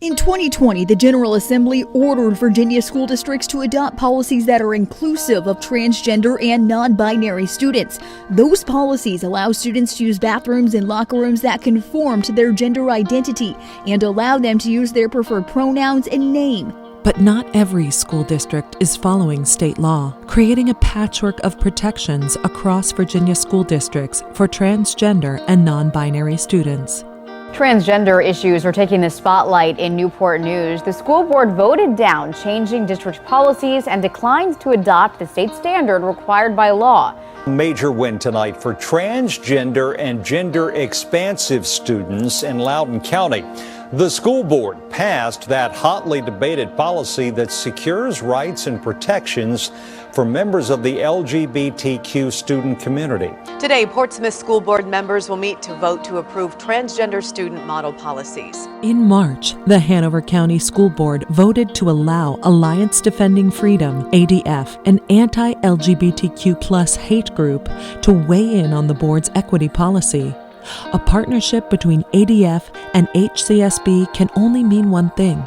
In 2020, the General Assembly ordered Virginia school districts to adopt policies that are inclusive of transgender and non-binary students. Those policies allow students to use bathrooms and locker rooms that conform to their gender identity and allow them to use their preferred pronouns and name. But not every school district is following state law, creating a patchwork of protections across Virginia school districts for transgender and non-binary students. Transgender issues are taking the spotlight in Newport News. The school board voted down changing district policies and declined to adopt the state standard required by law. Major win tonight for transgender and gender expansive students in Loudoun County. The school board passed that hotly debated policy that secures rights and protections for members of the LGBTQ student community. Today, Portsmouth School Board members will meet to vote to approve transgender student model policies. In March, the Hanover County School Board voted to allow Alliance Defending Freedom, ADF, an anti-LGBTQ+ hate group, to weigh in on the board's equity policy. A partnership between ADF and HCSB can only mean one thing.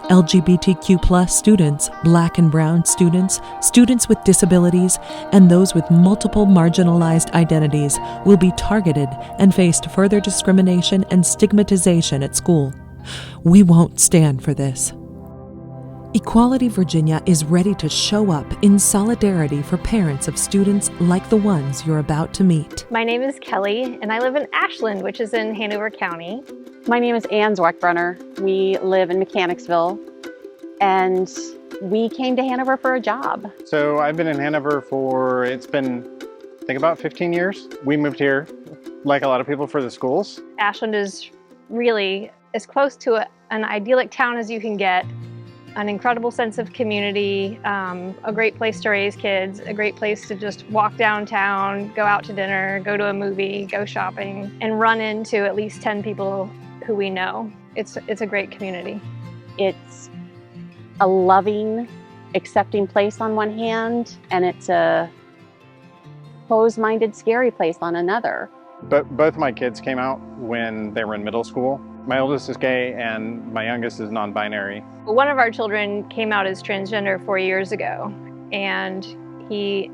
LGBTQ+ students, Black and Brown students, students with disabilities, and those with multiple marginalized identities will be targeted and face further discrimination and stigmatization at school. We won't stand for this. Equality Virginia is ready to show up in solidarity for parents of students like the ones you're about to meet. My name is Kelly, and I live in Ashland, which is in Hanover County. My name is Ann Zweckbrunner. We live in Mechanicsville, and we came to Hanover for a job. So I've been in Hanover for, it's been, I think about 15 years. We moved here, like a lot of people, for the schools. Ashland is really as close to an idyllic town as you can get. An incredible sense of community, a great place to raise kids, a great place to just walk downtown, go out to dinner, go to a movie, go shopping, and run into at least 10 people who we know. It's a great community. It's a loving, accepting place on one hand, and it's a closed-minded, scary place on another. But both my kids came out when they were in middle school. My oldest is gay and my youngest is non-binary. One of our children came out as transgender 4 years ago, and he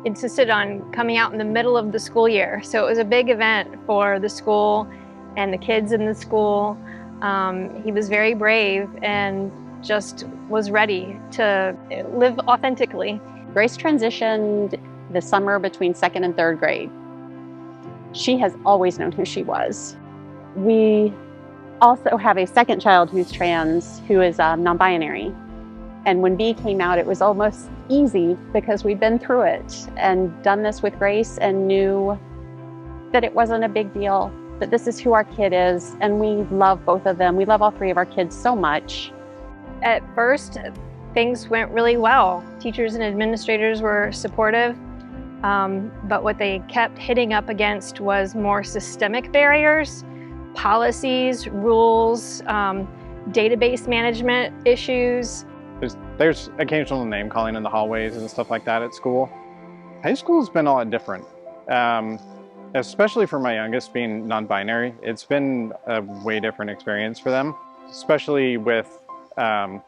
insisted on coming out in the middle of the school year. So it was a big event for the school and the kids in the school. He was very brave and just was ready to live authentically. Grace transitioned the summer between second and third grade. She has always known who she was. We also have a second child who's trans, who is non-binary. And when B came out, it was almost easy because we'd been through it and done this with Grace and knew that it wasn't a big deal, that this is who our kid is, and we love both of them. We love all three of our kids so much. At first, things went really well. Teachers and administrators were supportive, but what they kept hitting up against was more systemic barriers. Policies, rules, database management issues. There's occasional name calling in the hallways and stuff like that at school. High school's been a lot different, especially for my youngest being non-binary. It's been a way different experience for them, especially with, I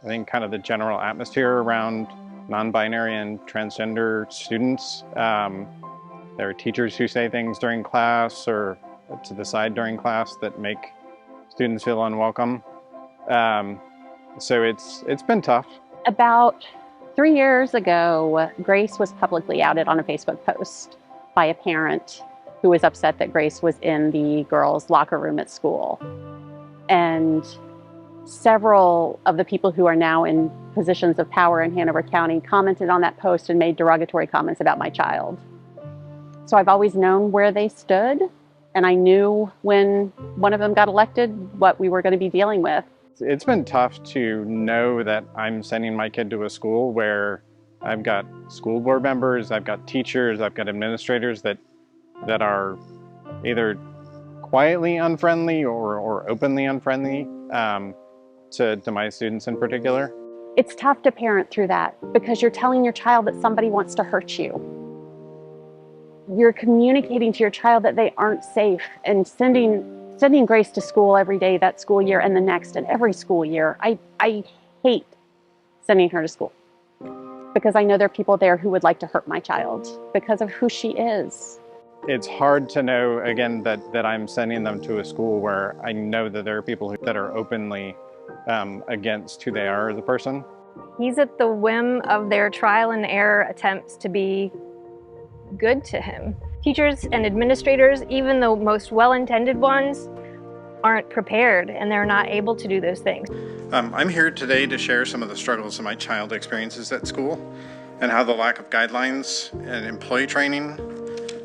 think, kind of the general atmosphere around non-binary and transgender students. There are teachers who say things during class or to the side during class that make students feel unwelcome. So it's been tough. About 3 years ago, Grace was publicly outed on a Facebook post by a parent who was upset that Grace was in the girls' locker room at school. And several of the people who are now in positions of power in Hanover County commented on that post and made derogatory comments about my child. So I've always known where they stood. And I knew when one of them got elected what we were going to be dealing with. It's been tough to know that I'm sending my kid to a school where I've got school board members, I've got teachers, I've got administrators that are either quietly unfriendly or openly unfriendly to my students in particular. It's tough to parent through that because you're telling your child that somebody wants to hurt you. You're communicating to your child that they aren't safe and sending sending Grace to school every day that school year and the next and every school year. I hate sending her to school because I know there are people there who would like to hurt my child because of who she is. It's hard to know, again, that I'm sending them to a school where I know that there are people that are openly against who they are as a person. He's at the whim of their trial and error attempts to be good to him. Teachers and administrators, even the most well-intended ones, aren't prepared and they're not able to do those things. I'm here today to share some of the struggles that my child experiences at school and how the lack of guidelines and employee training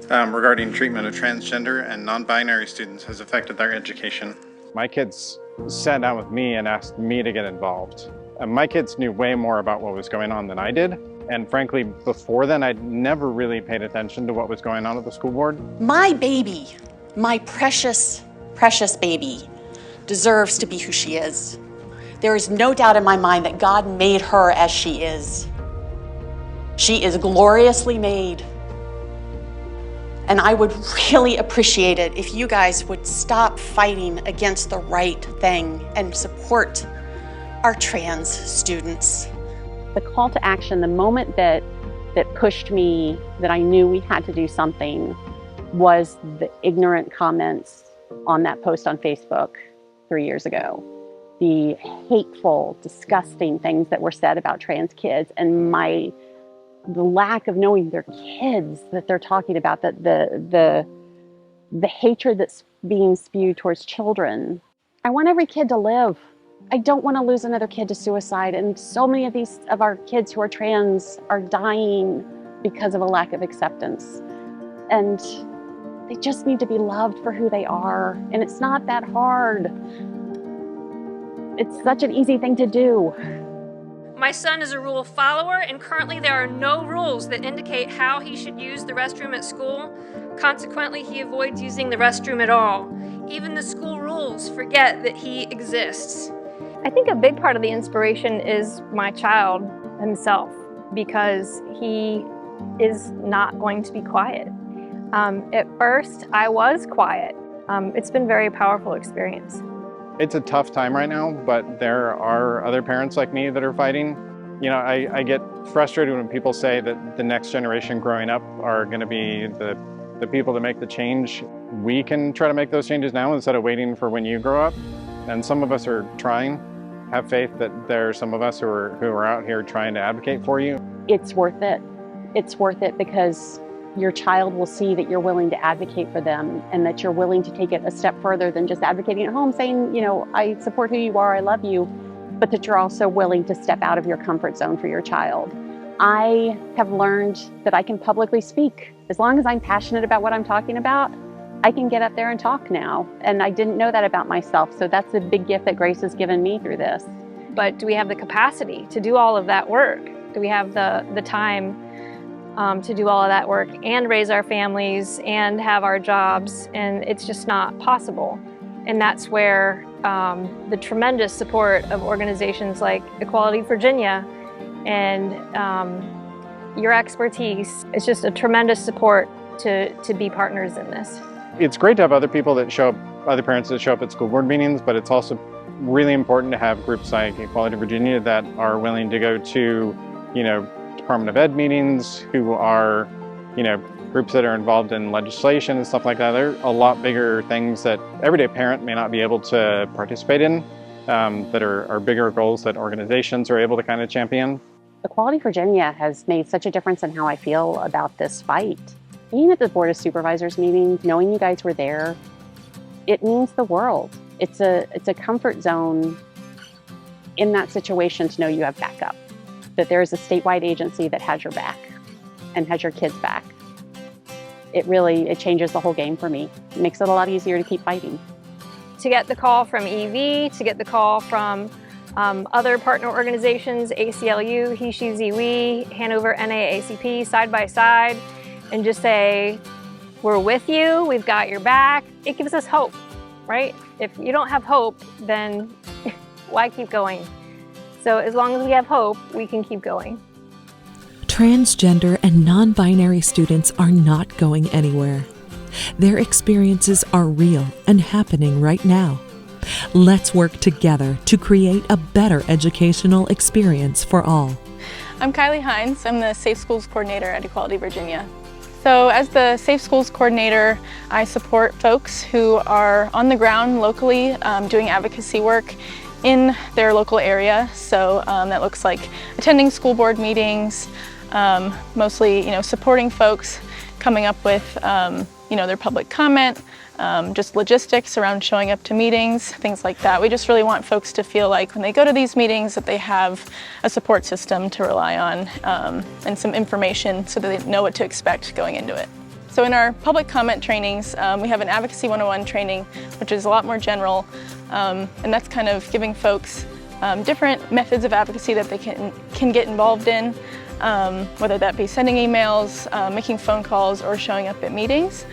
regarding treatment of transgender and non-binary students has affected their education. My kids sat down with me and asked me to get involved. My kids knew way more about what was going on than I did. And frankly, before then, I'd never really paid attention to what was going on at the school board. My baby, my precious, precious baby, deserves to be who she is. There is no doubt in my mind that God made her as she is. She is gloriously made. And I would really appreciate it if you guys would stop fighting against the right thing and support our trans students. The call to action, the moment that pushed me, that I knew we had to do something, was the ignorant comments on that post on Facebook 3 years ago. The hateful, disgusting things that were said about trans kids, and the lack of knowing their kids that they're talking about, that the hatred that's being spewed towards children. I want every kid to live. I don't want to lose another kid to suicide, and so many of our kids who are trans are dying because of a lack of acceptance. And they just need to be loved for who they are, and it's not that hard. It's such an easy thing to do. My son is a rule follower, and currently there are no rules that indicate how he should use the restroom at school. Consequently, he avoids using the restroom at all. Even the school rules forget that he exists. I think a big part of the inspiration is my child himself, because he is not going to be quiet. At first, I was quiet. It's been a very powerful experience. It's a tough time right now, but there are other parents like me that are fighting. You know, I get frustrated when people say that the next generation growing up are going to be the people that make the change. We can try to make those changes now instead of waiting for when you grow up. And some of us are trying. Have faith that there are some of us who are out here trying to advocate for you. It's worth it. It's worth it because your child will see that you're willing to advocate for them and that you're willing to take it a step further than just advocating at home, saying, you know, I support who you are, I love you, but that you're also willing to step out of your comfort zone for your child. I have learned that I can publicly speak. As long as I'm passionate about what I'm talking about, I can get up there and talk now. And I didn't know that about myself. So that's a big gift that Grace has given me through this. But do we have the capacity to do all of that work? Do we have the time to do all of that work and raise our families and have our jobs? And it's just not possible. And that's where the tremendous support of organizations like Equality Virginia and your expertise is just a tremendous support to be partners in this. It's great to have other people that show up, other parents that show up at school board meetings, but it's also really important to have groups like Equality Virginia that are willing to go to, you know, Department of Ed meetings, who are, you know, groups that are involved in legislation and stuff like that. There are a lot bigger things that everyday parent may not be able to participate in, that are bigger goals that organizations are able to kind of champion. Equality Virginia has made such a difference in how I feel about this fight. Being at the Board of Supervisors meeting, knowing you guys were there, it means the world. It's a comfort zone in that situation to know you have backup, that there is a statewide agency that has your back and has your kids' back. It changes the whole game for me. It makes it a lot easier to keep fighting. To get the call from EV, to get the call from other partner organizations, ACLU, He, She, Ze, We, Hanover NAACP, side by side, and just say, we're with you, we've got your back. It gives us hope, right? If you don't have hope, then why keep going? So as long as we have hope, we can keep going. Transgender and non-binary students are not going anywhere. Their experiences are real and happening right now. Let's work together to create a better educational experience for all. I'm Kylie Hines. I'm the Safe Schools Coordinator at Equality Virginia. So as the Safe Schools Coordinator, I support folks who are on the ground locally doing advocacy work in their local area. So that looks like attending school board meetings, mostly supporting folks, coming up with their public comment, just logistics around showing up to meetings, things like that. We just really want folks to feel like when they go to these meetings that they have a support system to rely on and some information so that they know what to expect going into it. So in our public comment trainings, we have an Advocacy 101 training, which is a lot more general, and that's kind of giving folks different methods of advocacy that they can get involved in, whether that be sending emails, making phone calls, or showing up at meetings.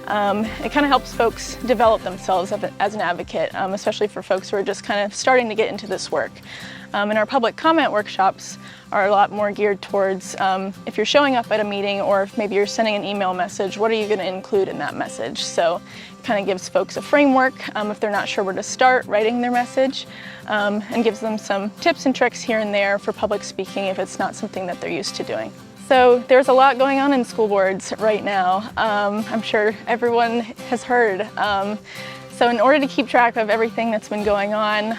It kind of helps folks develop themselves as an advocate, especially for folks who are just kind of starting to get into this work. And our public comment workshops are a lot more geared towards if you're showing up at a meeting or if maybe you're sending an email message, what are you going to include in that message? So it kind of gives folks a framework if they're not sure where to start writing their message, and gives them some tips and tricks here and there for public speaking if it's not something that they're used to doing. So there's a lot going on in school boards right now. I'm sure everyone has heard. So in order to keep track of everything that's been going on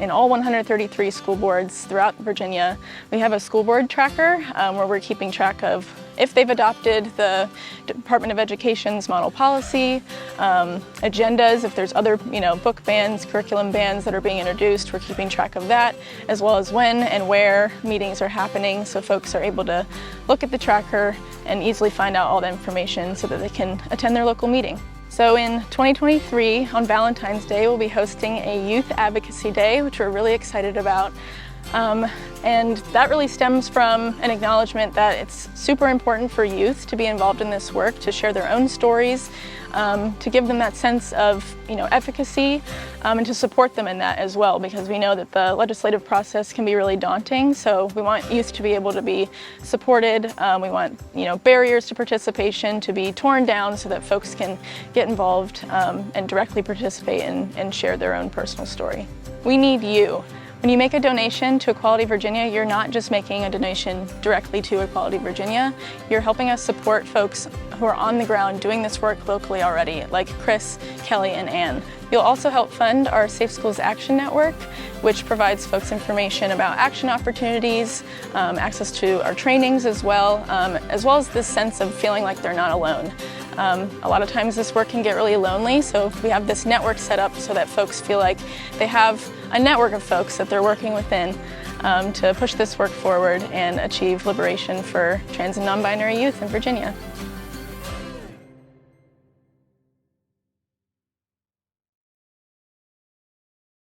in all 133 school boards throughout Virginia, we have a school board tracker where we're keeping track of if they've adopted the Department of Education's model policy, agendas, if there's other book bans, curriculum bans that are being introduced, we're keeping track of that, as well as when and where meetings are happening, so folks are able to look at the tracker and easily find out all the information so that they can attend their local meeting. So in 2023, on Valentine's Day, we'll be hosting a Youth Advocacy Day, which we're really excited about. And that really stems from an acknowledgement that it's super important for youth to be involved in this work, to share their own stories, to give them that sense of efficacy, and to support them in that as well, because we know that the legislative process can be really daunting. So we want youth to be able to be supported. We want barriers to participation to be torn down so that folks can get involved and directly participate and share their own personal story. We need you. When you make a donation to Equality Virginia, you're not just making a donation directly to Equality Virginia, you're helping us support folks who are on the ground doing this work locally already, like Chris, Kelly, and Ann. You'll also help fund our Safe Schools Action Network, which provides folks information about action opportunities, access to our trainings as well as this sense of feeling like they're not alone. A lot of times this work can get really lonely, so we have this network set up so that folks feel like they have a network of folks that they're working within to push this work forward and achieve liberation for trans and non-binary youth in Virginia.